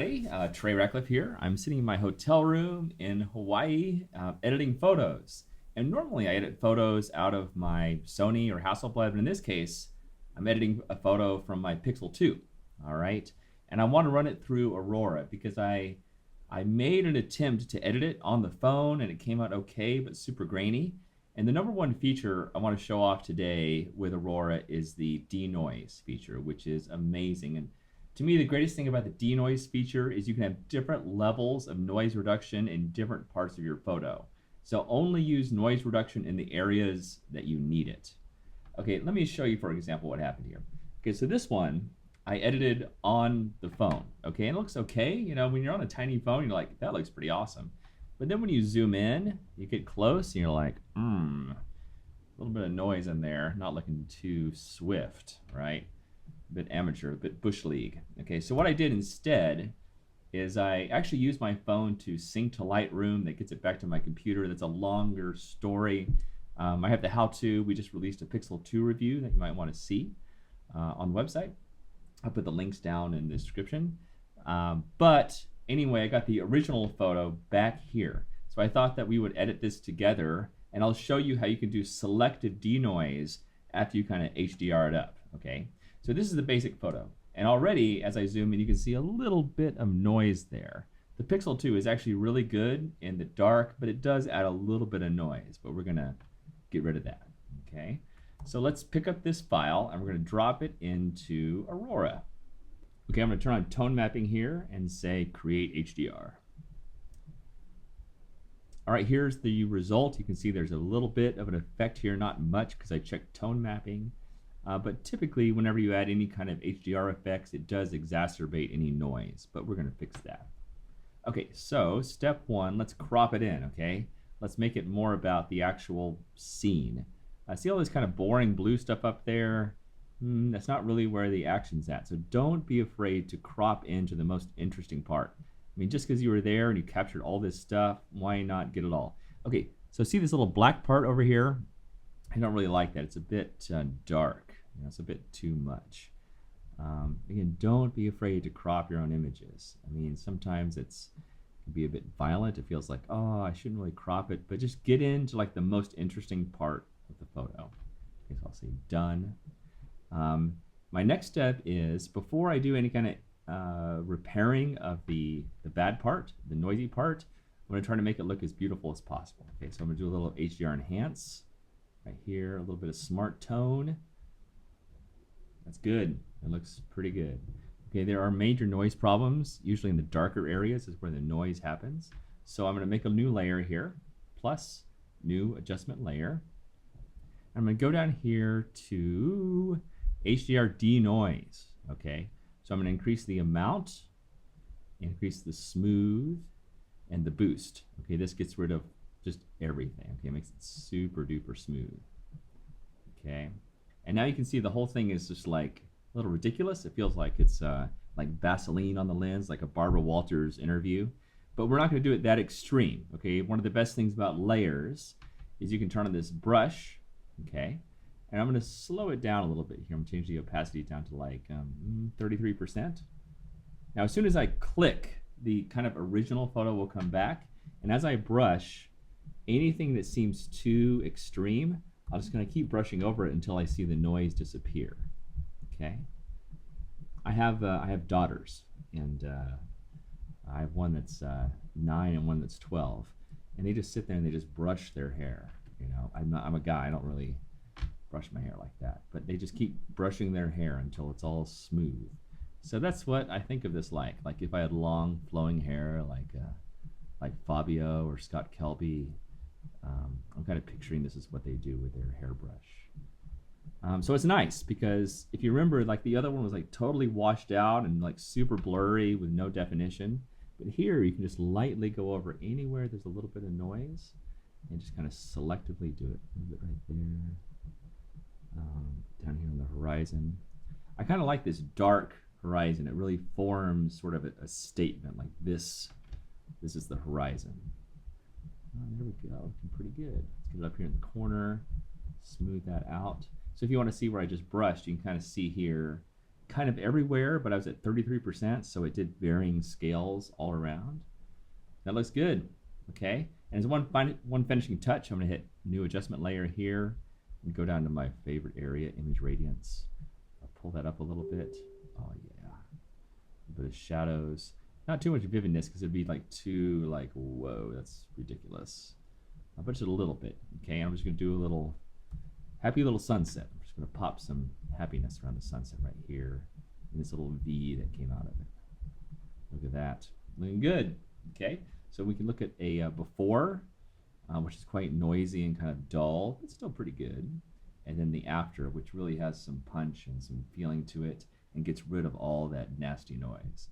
everybody. Trey Ratcliff here. I'm sitting in my hotel room in Hawaii editing photos. And normally I edit photos out of my Sony or Hasselblad, but in this case, I'm editing a photo from my Pixel 2. All right. And I want to run it through Aurora because I made an attempt to edit it on the phone and it came out okay, but super grainy. And the number one feature I want to show off today with Aurora is the denoise feature, which is amazing. And to me, the greatest thing about the denoise feature is you can have different levels of noise reduction in different parts of your photo. So only use noise reduction in the areas that you need it. Okay, let me show you, for example, what happened here. Okay, so this one I edited on the phone. Okay, and it looks okay. You know, when you're on a tiny phone, you're like, that looks pretty awesome. But then when you zoom in, you get close, and you're like, a little bit of noise in there, not looking too swift, right? A bit amateur, a bit bush league. Okay, so what I did instead is I actually used my phone to sync to Lightroom that gets it back to my computer. That's a longer story. I have the how-to. We just released a Pixel 2 review that you might want to see on the website. I'll put the links down in the description. But anyway, I got the original photo back here. So I thought that we would edit this together, and I'll show you how you can do selective denoise after you kind of HDR it up, okay? So this is the basic photo. And already, as I zoom in, you can see a little bit of noise there. The Pixel 2 is actually really good in the dark, but it does add a little bit of noise, but we're gonna get rid of that, okay? So let's pick up this file, and we're gonna drop it into Aurora. Okay, I'm gonna turn on tone mapping here and say create HDR. All right, here's the result. You can see there's a little bit of an effect here, not much because I checked tone mapping. But typically, whenever you add any kind of HDR effects, it does exacerbate any noise, but we're gonna fix that. Okay, so step one, let's crop it in, okay? Let's make it more about the actual scene. See all this kind of boring blue stuff up there? That's not really where the action's at. So don't be afraid to crop into the most interesting part. I mean, just because you were there and you captured all this stuff, why not get it all? Okay, so see this little black part over here? I don't really like that. It's a bit dark. You know, it's a bit too much. Again, don't be afraid to crop your own images. I mean, sometimes it can be a bit violent. It feels like, oh, I shouldn't really crop it, but just get into like the most interesting part of the photo. Okay, so I'll say done. My next step is, before I do any kind of repairing of the bad part, the noisy part, I'm going to try to make it look as beautiful as possible. Okay, so I'm going to do a little HDR enhance right here, a little bit of smart tone. That's good. It looks pretty good. Okay, there are major noise problems. Usually in the darker areas is where the noise happens. So I'm going to make a new layer here, plus new adjustment layer. I'm going to go down here to HDR denoise, okay? So I'm going to increase the amount, increase the smooth, and the boost. Okay, this gets rid of just everything. Okay, it makes it super duper smooth. Okay, and now you can see the whole thing is just like a little ridiculous. It feels like it's like Vaseline on the lens, like a Barbara Walters interview. But we're not going to do it that extreme. Okay, one of the best things about layers is you can turn on this brush. Okay, and I'm going to slow it down a little bit here. I'm going to change the opacity down to like 33%. Now, as soon as I click, the kind of original photo will come back. And as I brush, anything that seems too extreme, I'm just going to keep brushing over it until I see the noise disappear. Okay. I have daughters, and I have one that's 9 and one that's 12, and they just sit there and they just brush their hair. You know, I'm a guy. I don't really brush my hair like that, but they just keep brushing their hair until it's all smooth. So that's what I think of this like. Like if I had long flowing hair, like Fabio or Scott Kelby, I'm kind of picturing this is what they do with their hairbrush. So it's nice because if you remember, like the other one was like totally washed out and like super blurry with no definition. But here you can just lightly go over anywhere there's a little bit of noise and just kind of selectively do it. A little bit right there. Down here on the horizon. I kind of like this dark horizon. It really forms sort of a statement like this is the horizon. There we go, looking pretty good. Let's get it up here in the corner, smooth that out. So if you want to see where I just brushed, you can kind of see here kind of everywhere, but I was at 33%, so it did varying scales all around. That looks good. Okay, and as one finishing touch, I'm going to hit new adjustment layer here and go down to my favorite area, image radiance. I'll pull that up a little bit. Oh yeah, a bit of shadows. Not too much vividness because it'd be like too like, whoa, that's ridiculous. But just a little bit. Okay, I'm just going to do a little happy little sunset. I'm just going to pop some happiness around the sunset right here in this little V that came out of it. Look at that, looking good. Okay, so we can look at a before, which is quite noisy and kind of dull, but still pretty good. And then the after, which really has some punch and some feeling to it and gets rid of all that nasty noise.